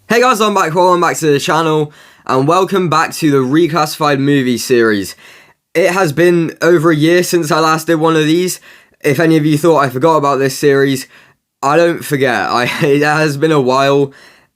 Hey guys, welcome back to the channel, and welcome back to the Reclassified movie series. It has been over a year since I last did one of these. If any of you thought I forgot about this series, I don't forget. It has been a while,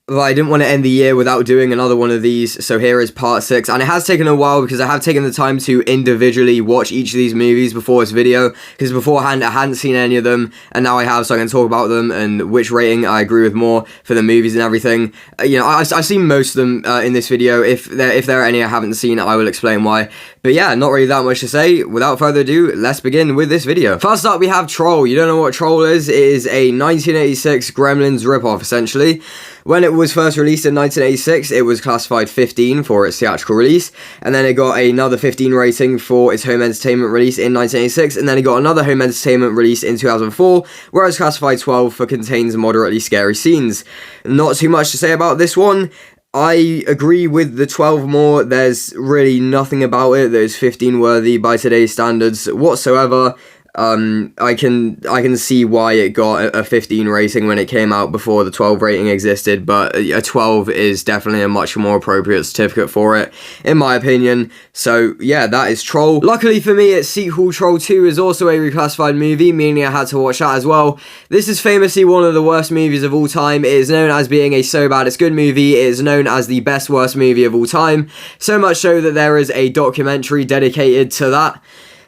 but I didn't want to end the year without doing another one of these, so here is part 6, and it has taken a while because I have taken the time to individually watch each of these movies before this video, because beforehand I hadn't seen any of them, and now I have, so I can talk about them and which rating I agree with more for the movies and everything. I've seen most of them in this video. If there are any I haven't seen, I will explain why. But yeah, not really that much to say. Without further ado, let's begin with this video. First up, we have Troll. You don't know what Troll is? It is a 1986 Gremlins ripoff, essentially. When it was first released in 1986, it was classified 15 for its theatrical release, and then it got another 15 rating for its home entertainment release in 1986, and then it got another home entertainment release in 2004, where it was classified 12 for contains moderately scary scenes. Not too much to say about this one. I agree with the 12 more. There's really nothing about it that is 15 worthy by today's standards whatsoever. I can see why it got a 15 rating when it came out before the 12 rating existed, but a 12 is definitely a much more appropriate certificate for it, in my opinion. So yeah, that is Troll. Luckily for me, its sequel, Troll 2, is also a reclassified movie, meaning I had to watch that as well. This is famously one of the worst movies of all time. It is known as being a so bad it's good movie. It is known as the best worst movie of all time, so much so that there is a documentary dedicated to that.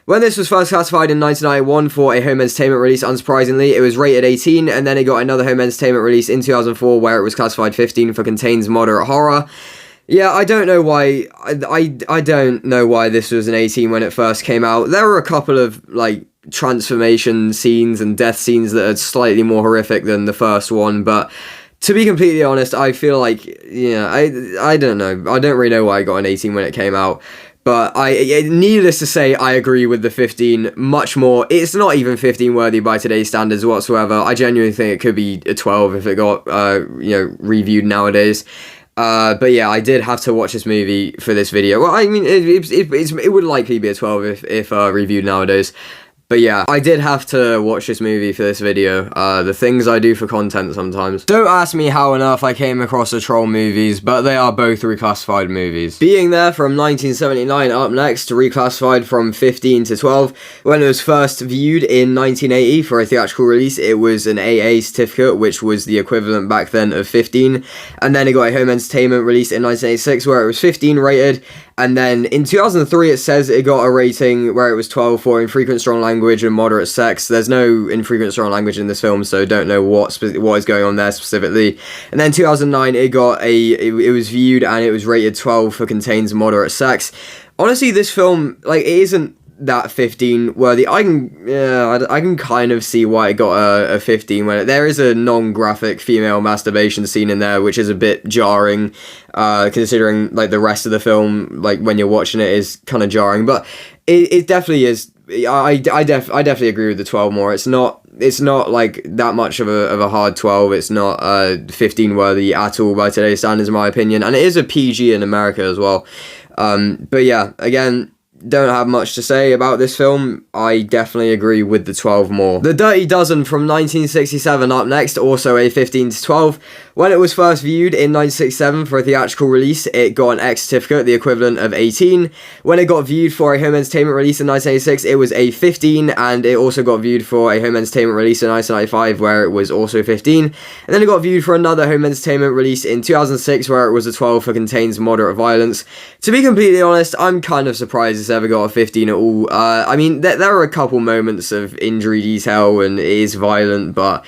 When this was first classified in 1991 for a home entertainment release, unsurprisingly, it was rated 18, and then it got another home entertainment release in 2004 where it was classified 15 for contains moderate horror. Yeah, I don't know why, I don't know why this was an 18 when it first came out. There were a couple of, transformation scenes and death scenes that are slightly more horrific than the first one, but to be completely honest, I feel like, I don't know. I don't really know why I got an 18 when it came out. But needless to say, I agree with the 15 much more. It's not even 15 worthy by today's standards whatsoever. I genuinely think it could be a 12 if it got, reviewed nowadays. But yeah, I did have to watch this movie for this video. Well, I mean, it would likely be a 12 if reviewed nowadays. But yeah, I did have to watch this movie for this video. The things I do for content sometimes. Don't ask me how on earth I came across the Troll movies, but they are both reclassified movies. Being There from 1979 up next, reclassified from 15 to 12. When it was first viewed in 1980 for a theatrical release, it was an AA certificate, which was the equivalent back then of 15. And then it got a home entertainment release in 1986 where it was 15 rated. And then in 2003, it says it got a rating where it was 12 for infrequent strong language and moderate sex. There's no infrequent strong language in this film, so don't know what is going on there specifically. And then 2009, it was viewed and it was rated 12 for contains moderate sex. Honestly, this film, it isn't that 15 worthy. I can kind of see why it got a 15 when there is a non-graphic female masturbation scene in there, which is a bit jarring, considering the rest of the film, when you're watching it, is kind of jarring. But it definitely is. I definitely agree with the 12 more. It's not that much of a hard 12. It's not 15 worthy at all by today's standards, in my opinion, and it is a PG in America as well. But yeah, again, don't have much to say about this film. I definitely agree with the 12 more. The Dirty Dozen from 1967 up next, also a 15 to 12. When it was first viewed in 1967 for a theatrical release, it got an X certificate, the equivalent of 18. When it got viewed for a home entertainment release in 1986, it was a 15, and it also got viewed for a home entertainment release in 1995 where it was also 15. And then it got viewed for another home entertainment release in 2006 where it was a 12 for contains moderate violence. To be completely honest, I'm kind of surprised it's ever got a 15 at all. I mean, there are a couple moments of injury detail and it is violent, but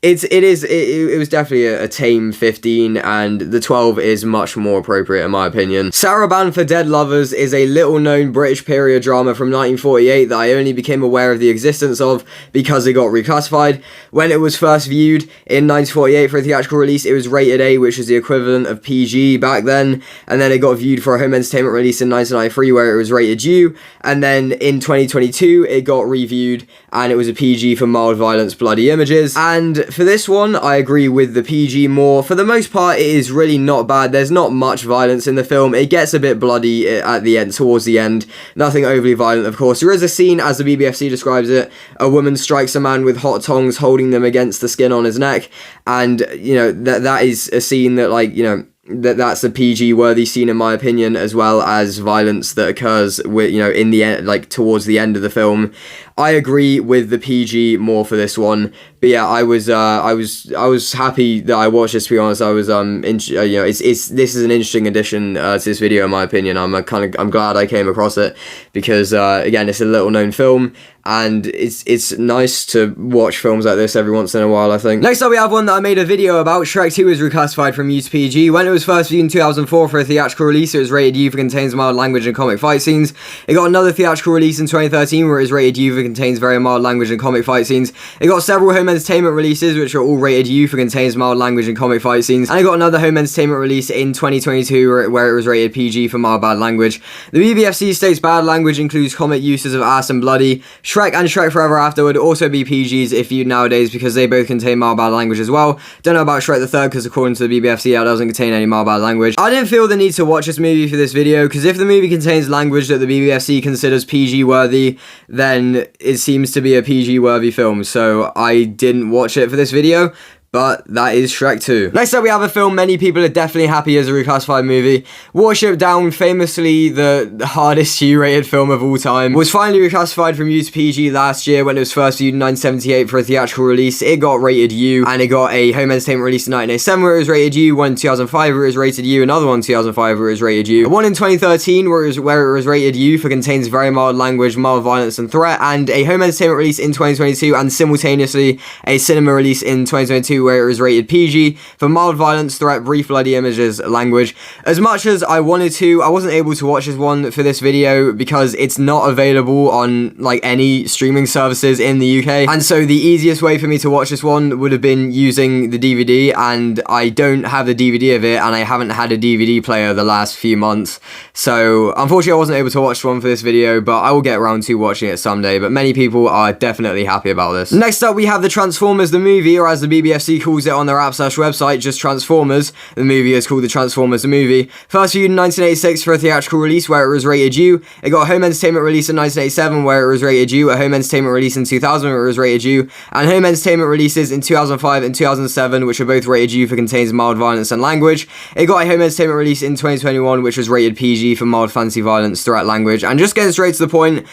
it was definitely a tame 15, and the 12 is much more appropriate in my opinion. Saraban for Dead Lovers is a little known British period drama from 1948 that I only became aware of the existence of because it got reclassified. When it was first viewed in 1948 for a theatrical release, it was rated A, which is the equivalent of PG back then, and then it got viewed for a home entertainment release in 1993 where it was rated U, and then in 2022 it got reviewed and it was a PG for mild violence, bloody images. And for this one, I agree with the PG more. For the most part, it is really not bad. There's not much violence in the film. It gets a bit bloody at the end, towards the end. Nothing overly violent, of course. There is a scene, as the BBFC describes it, a woman strikes a man with hot tongs, holding them against the skin on his neck, and, you know, that is a scene that, like, you know, that's a PG worthy scene in my opinion, as well as violence that occurs with, you know, in the end, like towards the end of the film. I agree with the PG more for this one, but yeah, I was happy that I watched this. To be honest, I was you know, this is an interesting addition to this video in my opinion. I'm glad I came across it because again, it's a little known film, and it's nice to watch films like this every once in a while, I think. Next up, we have one that I made a video about. Shrek 2 is reclassified from U to PG. When it was first viewed in 2004 for a theatrical release, it was rated U for contains mild language and comic fight scenes. It got another theatrical release in 2013 where it was rated U for contains very mild language and comic fight scenes. It got several home entertainment releases which are all rated U for contains mild language and comic fight scenes. And it got another home entertainment release in 2022 where it was rated PG for mild bad language. The BBFC states bad language includes comic uses of ass and bloody. Shrek and Shrek Forever After would also be PGs if viewed nowadays because they both contain mild bad language as well. Don't know about Shrek the Third because according to the BBFC it doesn't contain any mild bad language. I didn't feel the need to watch this movie for this video because if the movie contains language that the BBFC considers PG worthy, then it seems to be a PG worthy film, so I didn't watch it for this video. But that is Shrek 2. Next up, we have a film many people are definitely happy as a reclassified movie. Watership Down, famously the hardest U-rated film of all time, was finally reclassified from U to PG last year when it was first viewed in 1978 for a theatrical release. It got rated U, and it got a home entertainment release in 1987 where it was rated U, one in 2005 where it was rated U, another one in 2005 where it was rated U, one in 2013 where it was rated U for contains very mild language, mild violence and threat, and a home entertainment release in 2022, and simultaneously a cinema release in 2022 where it was rated PG for mild violence, threat, brief bloody images, language. As much as I wanted to, I wasn't able to watch this one for this video because it's not available on like any streaming services in the UK, and so the easiest way for me to watch this one would have been using the DVD, and I don't have the DVD of it, and I haven't had a DVD player the last few months, so unfortunately I wasn't able to watch one for this video, but I will get around to watching it someday. But many people are definitely happy about this. Next up, we have the Transformers the movie, or as the BBFC calls it on their app/website, just Transformers. The movie is called The Transformers the Movie. First viewed in 1986 for a theatrical release where it was rated U. It got a home entertainment release in 1987 where it was rated U, a home entertainment release in 2000 where it was rated U, and home entertainment releases in 2005 and 2007 which are both rated U for contains mild violence and language. It got a home entertainment release in 2021 which was rated PG for mild fantasy violence, threat, language. And just getting straight to the point,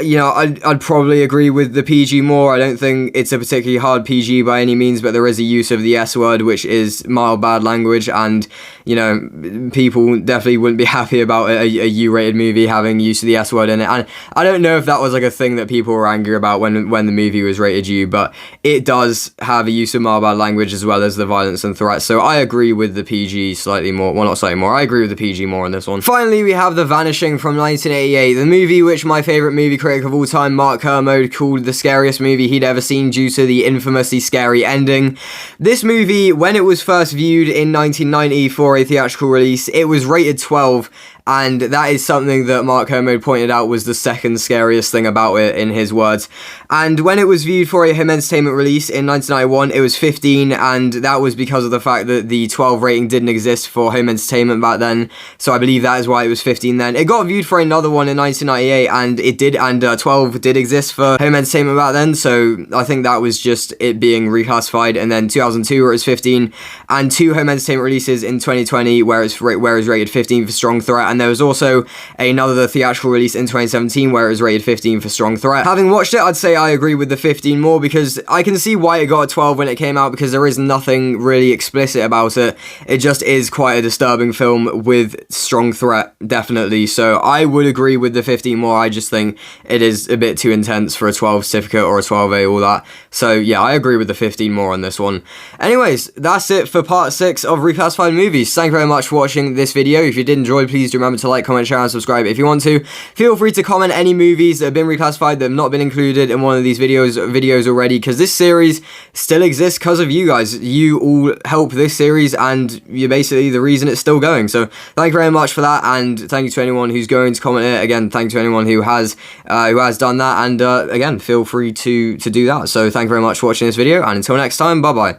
you know, I'd probably agree with the PG more. I don't think it's a particularly hard PG by any means, but there is a use of the S word, which is mild bad language, and, you know, people definitely wouldn't be happy about a U-rated movie having use of the S word in it. And I don't know if that was like a thing that people were angry about when the movie was rated U, but it does have a use of mild bad language as well as the violence and threat. So I agree with the PG slightly more. Well, not slightly more. I agree with the PG more on this one. Finally, we have The Vanishing from 1988, the movie which my favorite movie critic of all time, Mark Kermode, called the scariest movie he'd ever seen due to the infamously scary ending. This movie, when it was first viewed in 1990 for a theatrical release, it was rated 12, and that is something that Mark Kermode pointed out was the second scariest thing about it, in his words. And when it was viewed for a home entertainment release in 1991, it was 15, and that was because of the fact that the 12 rating didn't exist for home entertainment back then, so I believe that is why it was 15 then. It got viewed for another one in 1998, and it did, and 12 did exist for home entertainment back then, so I think that was just it being reclassified. And then 2002 where it was 15, and two home entertainment releases in 2020 where it was rated 15 for strong threat, and there was also another theatrical release in 2017 where it was rated 15 for strong threat. Having watched it, I'd say I agree with the 15 more, because I can see why it got a 12 when it came out, because there is nothing really explicit about it. It just is quite a disturbing film with strong threat, definitely. So I would agree with the 15 more. I just think it is a bit too intense for a 12 certificate or a 12A, all that. So yeah, I agree with the 15 more on this one. Anyways, that's it for part 6 of Reclassified Movies. Thank you very much for watching this video. If you did enjoy, please do remember to like, comment, share, and subscribe if you want to. Feel free to comment any movies that have been reclassified that have not been included in one of these videos already, because this series still exists because of you guys. You all help this series, and you're basically the reason it's still going. So thank you very much for that, and thank you to anyone who's going to comment it. Again, thank you to anyone who has done that, and again, feel free to do that. So thank you very much for watching this video, and until next time, bye bye.